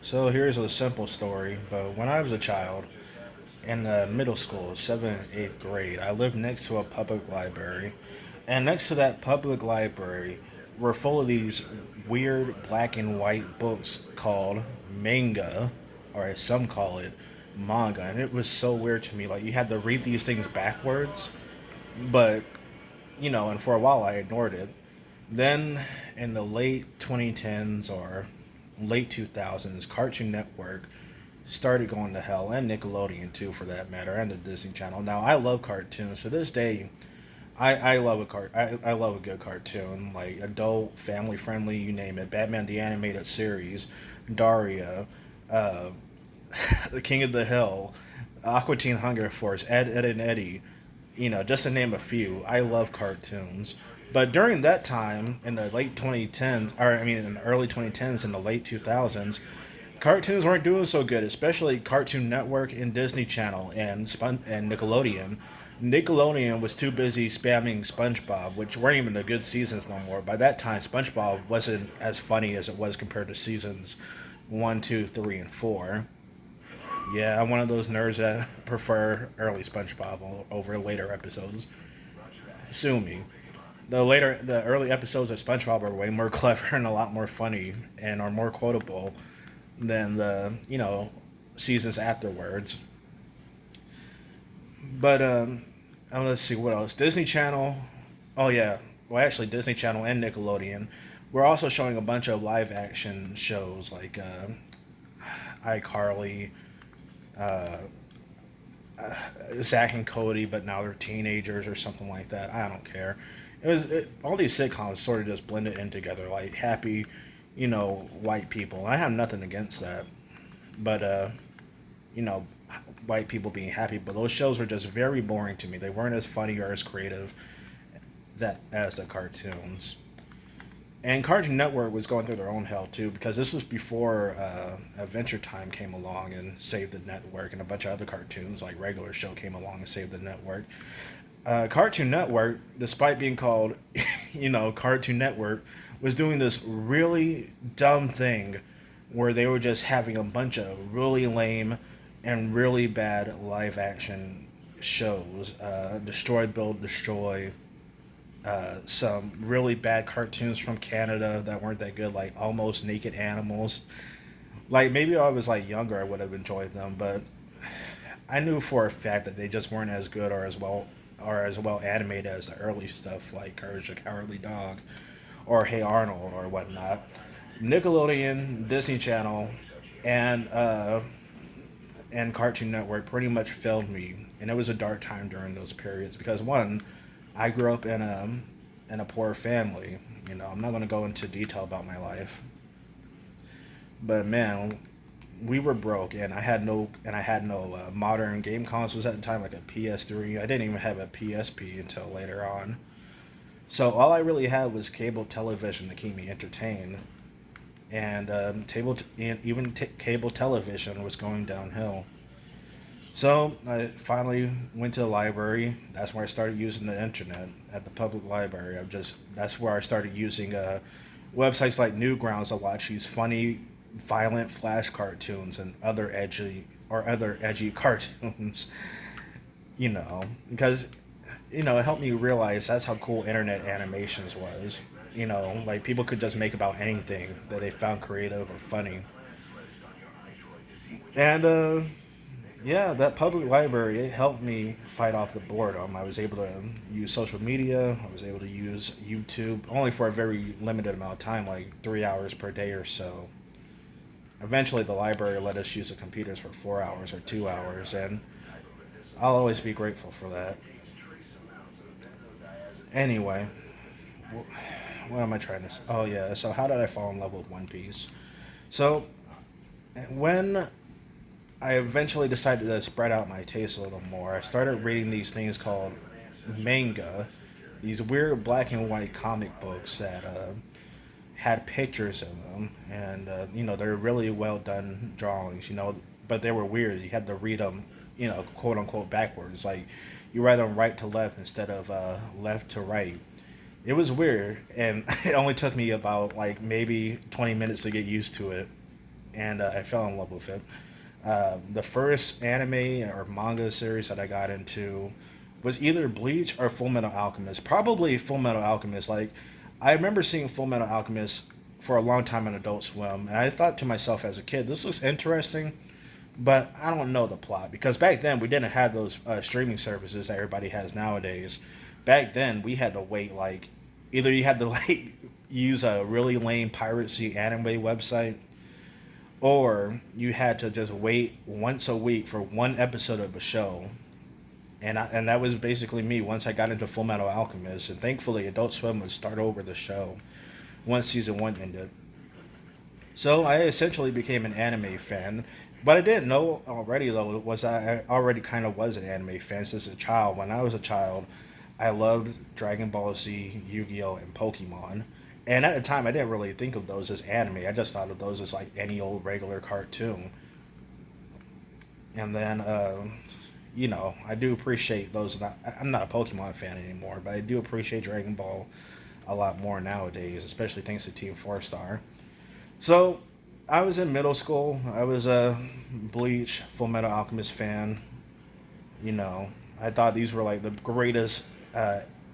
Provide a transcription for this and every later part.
So here's a simple story, but when I was a child in middle school, 7th and 8th grade, I lived next to a public library. And next to that public library were full of these weird black and white books called manga, or as some call it, manga. And it was so weird to me. Like, you had to read these things backwards, but, and for a while I ignored it. Then in the late 2010s or late 2000s, Cartoon Network started going to hell, and Nickelodeon too, for that matter, and the Disney Channel. Now I love cartoons. To this day, I love I love a good cartoon, like adult, family friendly, you name it. Batman the animated series, Daria, uh, The King of the Hill, Aqua Teen Hunger Force, Ed and Eddie. Just to name a few. I love cartoons. But during that time, in the late 2010s, or I mean, in the early 2010s and the late 2000s, cartoons weren't doing so good, especially Cartoon Network and Disney Channel and Nickelodeon. Nickelodeon was too busy spamming SpongeBob, which weren't even the good seasons no more. By that time, SpongeBob wasn't as funny as it was compared to seasons one, two, three, and four. Yeah, I'm one of those nerds that prefer early SpongeBob over later episodes. Sue me. The early episodes of SpongeBob are way more clever and a lot more funny and are more quotable than the seasons afterwards. But let's see what else. Disney Channel. Oh yeah, well actually Disney Channel and Nickelodeon. We're also showing a bunch of live action shows like iCarly, uh, Zach and Cody, but now they're teenagers or something like that. I don't care. All these sitcoms sort of just blended in together, like happy, white people. I have nothing against that, but you know, white people being happy. But those shows were just very boring to me. They weren't as funny or as creative that as the cartoons. And Cartoon Network was going through their own hell too, because this was before Adventure Time came along and saved the network, and a bunch of other cartoons like Regular Show came along and saved the network. Cartoon Network, despite being called, Cartoon Network, was doing this really dumb thing where they were just having a bunch of really lame and really bad live action shows. Destroy, Build, Destroy. Some really bad cartoons from Canada that weren't that good, like Almost Naked Animals. Like maybe if I was like younger, I would have enjoyed them, but I knew for a fact that they just weren't as good or as well animated as the early stuff like Courage the Cowardly Dog or Hey Arnold or whatnot. Nickelodeon, Disney Channel, and uh, and Cartoon Network pretty much failed me, and it was a dark time during those periods because one, I grew up in a poor family. I'm not going to go into detail about my life, but man, we were broke, and I had no modern game consoles at the time, like a PS3. I didn't even have a PSP until later on. So all I really had was cable television to keep me entertained, and cable television was going downhill. So I finally went to the library. That's where I started using the internet at the public library. That's where I started using websites like Newgrounds to watch these funny, violent flash cartoons and other edgy cartoons. Because it helped me realize that's how cool internet animations was. Like people could just make about anything that they found creative or funny. And yeah, that public library, it helped me fight off the boredom. I was able to use social media. I was able to use YouTube only for a very limited amount of time, like 3 hours per day or so. Eventually, the library let us use the computers for 4 hours or 2 hours, and I'll always be grateful for that. Anyway, what am I trying to say? Oh, yeah, so how did I fall in love with One Piece? So, when I eventually decided to spread out my taste a little more, I started reading these things called manga, these weird black and white comic books that had pictures in them, and they're really well done drawings, but they were weird. You had to read them, quote unquote backwards, like you read them right to left instead of left to right. It was weird, and it only took me about like maybe 20 minutes to get used to it. and I fell in love with it. The first anime or manga series that I got into was either Bleach or Full Metal Alchemist. Probably Full Metal Alchemist. Like, I remember seeing Full Metal Alchemist for a long time on Adult Swim, and I thought to myself as a kid, this looks interesting, but I don't know the plot because back then we didn't have those streaming services that everybody has nowadays. Back then we had to wait like either you had to like use a really lame piracy anime website or you had to just wait once a week for one episode of a show. And that was basically me once I got into Full Metal Alchemist. And thankfully, Adult Swim would start over the show once season one ended. So I essentially became an anime fan. What I didn't know already, though, was I already kind of was an anime fan since a child. When I was a child, I loved Dragon Ball Z, Yu Gi Oh, and Pokemon. And at the time, I didn't really think of those as anime. I just thought of those as like any old regular cartoon. And then, I do appreciate those. I'm not a Pokemon fan anymore, but I do appreciate Dragon Ball a lot more nowadays, especially thanks to Team Four Star. So, I was in middle school. I was a Bleach, Full Metal Alchemist fan. You know, I thought these were like the greatest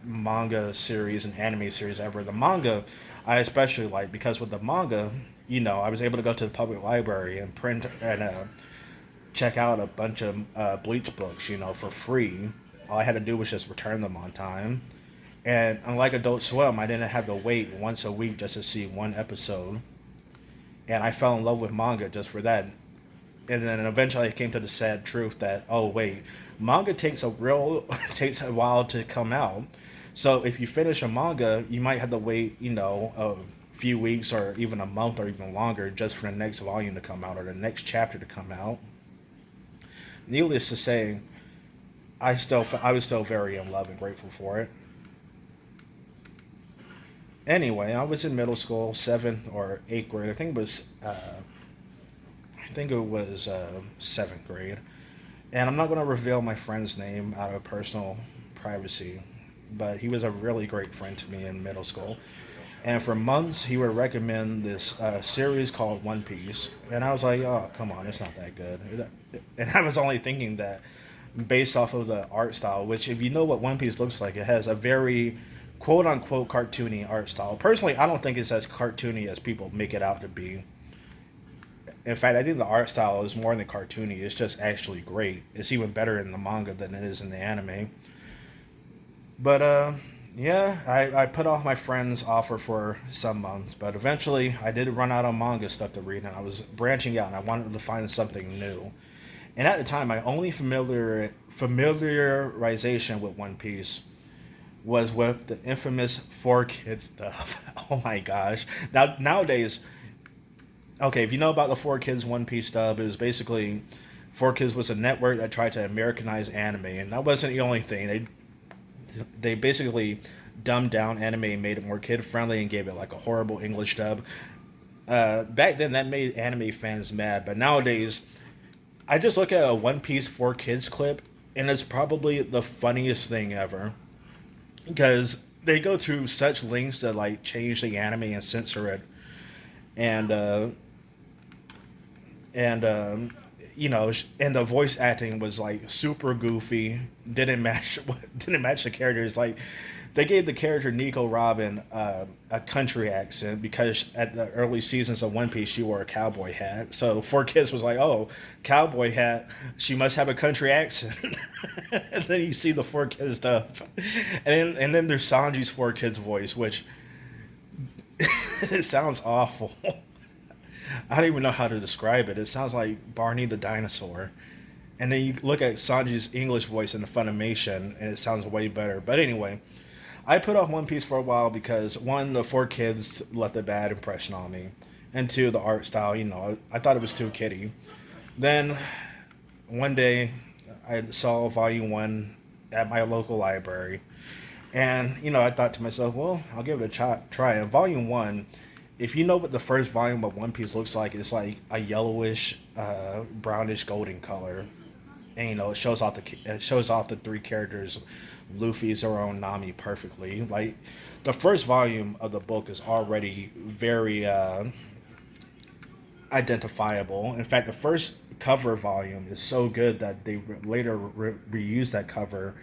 manga series and anime series ever. The manga, I especially like because with the manga, I was able to go to the public library and print and check out a bunch of Bleach books, for free. All I had to do was just return them on time. And unlike Adult Swim, I didn't have to wait once a week just to see one episode. And I fell in love with manga just for that. And then eventually I came to the sad truth that, oh wait, manga takes a while to come out. So if you finish a manga, you might have to wait, a few weeks or even a month or even longer just for the next volume to come out or the next chapter to come out. Needless to say, I was still very in love and grateful for it. Anyway, I was in middle school, seventh or eighth grade. I think it was seventh grade, and I'm not going to reveal my friend's name out of personal privacy, but he was a really great friend to me in middle school. And for months, he would recommend this series called One Piece, and I was like, "Oh, come on, it's not that good." And I was only thinking that based off of the art style, which, if you know what One Piece looks like, it has a very quote unquote cartoony art style. Personally, I don't think it's as cartoony as people make it out to be. In fact, I think the art style is more than cartoony. It's just actually great. It's even better in the manga than it is in the anime. But yeah, I put off my friend's offer for some months, but eventually I did run out of manga stuff to read, and I was branching out, and I wanted to find something new. And at the time, my only familiarization with One Piece was with the infamous Four Kids stuff. Oh my gosh! Nowadays, okay, if you know about the Four Kids One Piece stuff, it was basically Four Kids was a network that tried to Americanize anime, and that wasn't the only thing. They basically dumbed down anime and made it more kid friendly and gave it like a horrible English dub. Back then, that made anime fans mad, but nowadays, I just look at a One Piece Four Kids clip, and it's probably the funniest thing ever because they go through such lengths to like change the anime and censor it, and and and the voice acting was like super goofy, didn't match didn't match the characters. Like they gave the character Nico Robin a country accent because at the early seasons of One Piece she wore a cowboy hat. So Four Kids was like, oh, cowboy hat, she must have a country accent. And then you see the Four Kids stuff, and then there's Sanji's Four Kids voice, which it sounds awful. I don't even know how to describe it. It sounds like Barney the dinosaur. And then you look at Sanji's English voice in the Funimation, and it sounds way better. But anyway, I put off One Piece for a while because one, the Four Kids left a bad impression on me, and two, the art style. I thought it was too kiddie. Then one day, I saw Volume One at my local library, and I thought to myself, well, I'll give it a try. And Volume One, if you know what the first volume of One Piece looks like, it's like a yellowish, brownish, golden color, and it shows off the three characters, Luffy, Zoro, and Nami perfectly. Like the first volume of the book is already very identifiable. In fact, the first cover volume is so good that they later reused that cover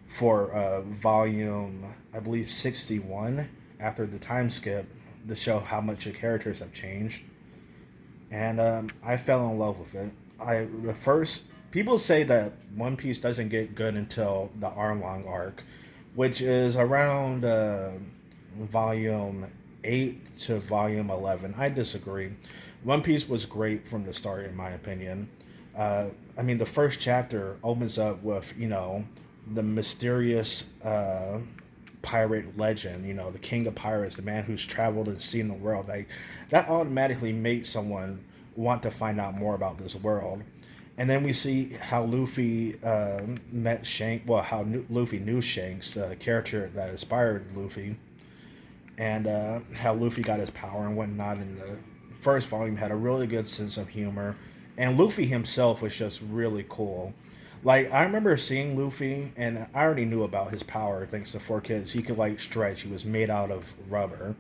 for volume, I believe, 61 after the time skip to show how much the characters have changed. And I fell in love with it. The first people say that One Piece doesn't get good until the Arlong arc, which is around volume 8 to volume 11. I disagree. One Piece was great from the start, in my opinion. I mean, the first chapter opens up with, the mysterious pirate legend, the king of pirates, the man who's traveled and seen the world. Like, that automatically makes someone want to find out more about this world. And then we see how Luffy met Shanks. Well, how Luffy knew Shanks, the character that inspired Luffy, and how Luffy got his power and whatnot. And the first volume had a really good sense of humor, and Luffy himself was just really cool. Like, I remember seeing Luffy, and I already knew about his power thanks to Four Kids. He could like stretch. He was made out of rubber.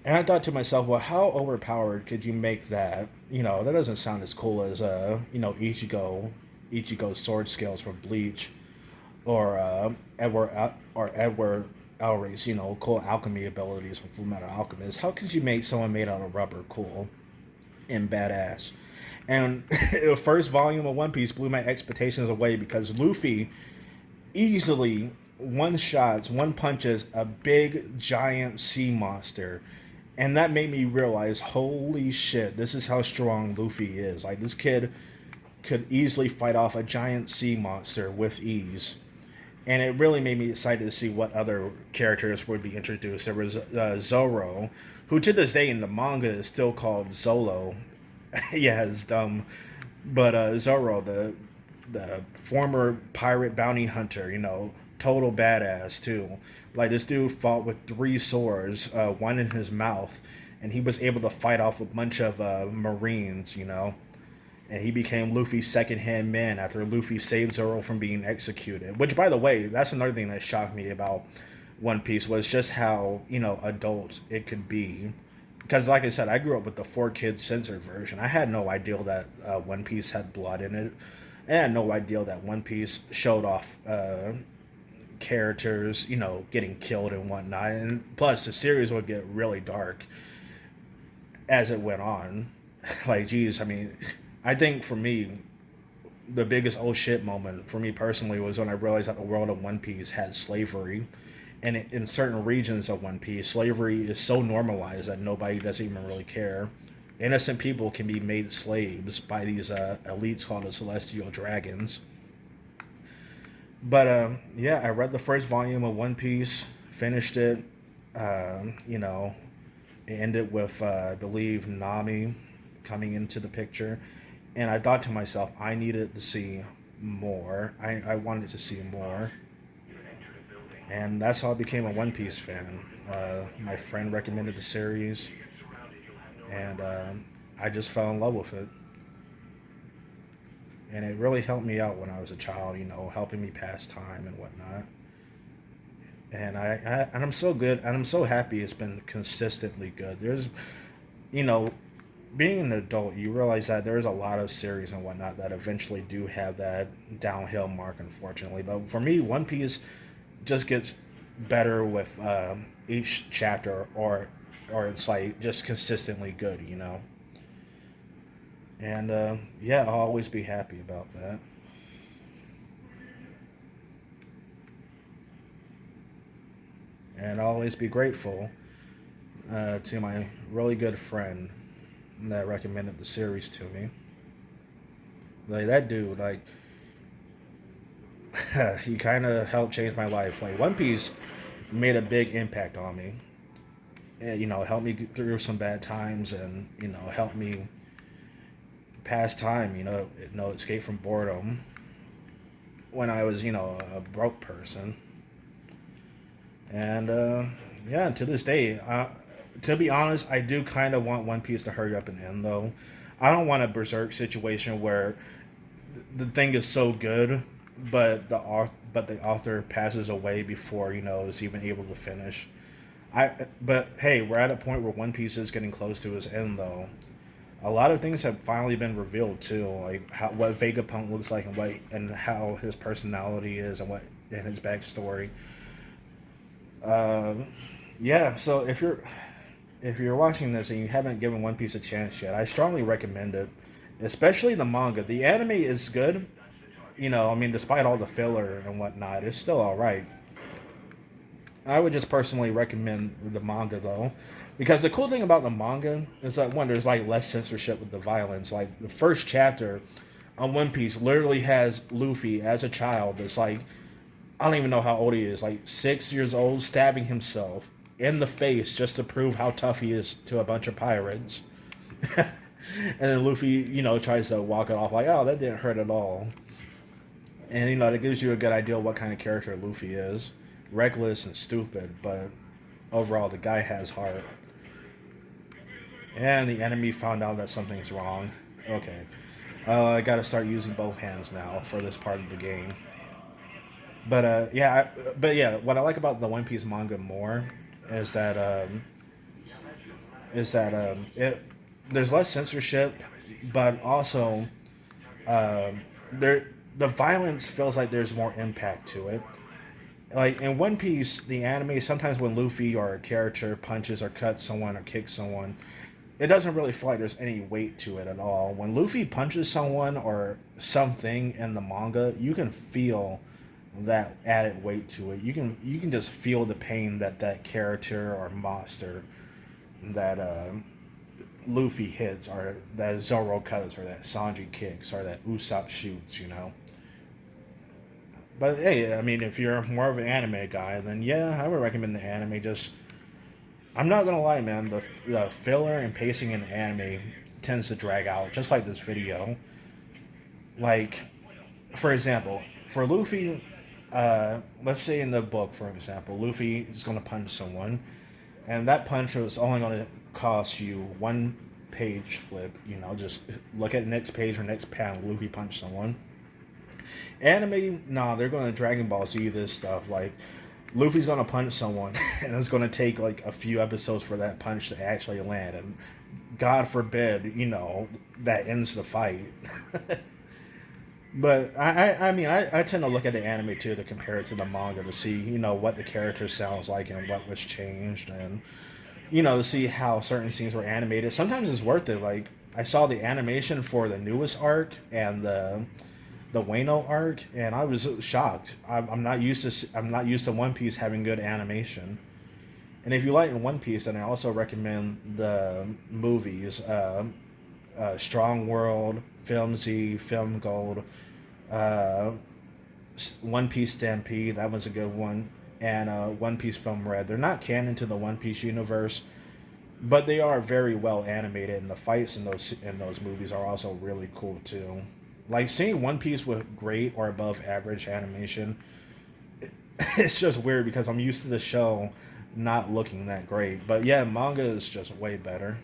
And I thought to myself, well, how overpowered could you make that? That doesn't sound as cool as Ichigo's sword skills from Bleach, or Edward Elric's, cool alchemy abilities from Fullmetal Alchemist. How could you make someone made out of rubber cool and badass? And the first volume of One Piece blew my expectations away because Luffy easily one punches a big giant sea monster. And that made me realize, holy shit, this is how strong Luffy is. Like, this kid could easily fight off a giant sea monster with ease. And it really made me excited to see what other characters would be introduced. There was Zoro, who to this day in the manga is still called Zolo. Yeah, it's dumb. But Zoro, the former pirate bounty hunter, total badass too. Like, this dude fought with three swords, one in his mouth, and he was able to fight off a bunch of Marines, and he became Luffy's second-hand man after Luffy saved Zoro from being executed. Which, by the way, that's another thing that shocked me about One Piece, was just how, adult it could be. Because, like I said, I grew up with the Four Kids censored version. I had no idea that One Piece had blood in it. I had no idea that One Piece showed off characters, getting killed and whatnot. And plus, the series would get really dark as it went on. Like, geez, I mean, I think for me, the biggest oh shit moment for me personally was when I realized that the world of One Piece had slavery. And in certain regions of One Piece, slavery is so normalized that nobody doesn't even really care. Innocent people can be made slaves by these elites called the Celestial Dragons. But yeah, I read the first volume of One Piece, finished it. It ended with I believe Nami coming into the picture, and I thought to myself, I needed to see more. I wanted to see more, and that's how I became a One Piece fan. My friend recommended the series, and I just fell in love with it. And it really helped me out when I was a child, helping me pass time and whatnot. And I'm so good, and I'm so happy it's been consistently good. There's, you know, being an adult, you realize that there's a lot of series and whatnot that eventually do have that downhill mark, unfortunately. But for me, One Piece just gets better with each chapter, or it's like just consistently good. And yeah, I'll always be happy about that. And I'll always be grateful to my really good friend that recommended the series to me. Like, that dude, like, he kind of helped change my life. Like, One Piece made a big impact on me. And, helped me get through some bad times, and helped me pass time. Escape from boredom when I was a broke person. And yeah, to this day, to be honest, I do kind of want One Piece to hurry up and end, though. I don't want a berserk situation where the thing is so good, but the author passes away before is even able to finish. But hey, we're at a point where One Piece is getting close to its end, though. A lot of things have finally been revealed too, like what Vegapunk looks like and how his personality is and his backstory. Um, yeah, so if you're watching this and you haven't given One Piece a chance yet, I strongly recommend it, especially the manga. The anime is good, I mean, despite all the filler and whatnot, it's still all right. I would just personally recommend the manga though, because the cool thing about the manga is that one, there's like less censorship with the violence. Like the first chapter on One Piece literally has Luffy as a child. That's like, I don't even know how old he is, like 6 years old, stabbing himself in the face just to prove how tough he is to a bunch of pirates. And then Luffy, tries to walk it off like, oh, that didn't hurt at all. And that gives you a good idea of what kind of character Luffy is. Reckless and stupid, but overall the guy has heart. And the enemy found out that something's wrong. Okay. I gotta start using both hands now for this part of the game. But what I like about the One Piece manga more is that it there's less censorship, but also there the violence feels like there's more impact to it. Like in One Piece, the anime, sometimes when Luffy or a character punches or cuts someone or kicks someone, it doesn't really feel like there's any weight to it at all. When Luffy punches someone or something in the manga, you can feel that added weight to it. You can just feel the pain that that character or monster that Luffy hits, or that Zoro cuts, or that Sanji kicks, or that Usopp shoots. But hey, I mean, if you're more of an anime guy, then yeah, I would recommend the anime. Just, I'm not gonna lie, man, the filler and pacing in anime tends to drag out, just like this video. Like, for example, for Luffy, let's say in the book, for example, Luffy is gonna punch someone, and that punch was only gonna cost you one page flip. Just look at the next page or next panel. Luffy punched someone. Anime, nah, they're going to Dragon Ball Z this stuff. Like, Luffy's going to punch someone, and it's going to take, like, a few episodes for that punch to actually land. And God forbid, that ends the fight. But, I mean, I tend to look at the anime, too, to compare it to the manga to see, what the character sounds like and what was changed. And, to see how certain scenes were animated. Sometimes it's worth it. Like, I saw the animation for the newest arc and the Wano arc, and I was shocked. I'm not used to One Piece having good animation. And if you like One Piece, then I also recommend the movies, Strong World, Film Z, Film Gold, uh, One Piece Stampede. That was a good one, and One Piece Film Red. They're not canon to the One Piece universe, but they are very well animated, and the fights in those movies are also really cool too. Like seeing One Piece with great or above average animation, it's just weird because I'm used to the show not looking that great. But yeah, manga is just way better.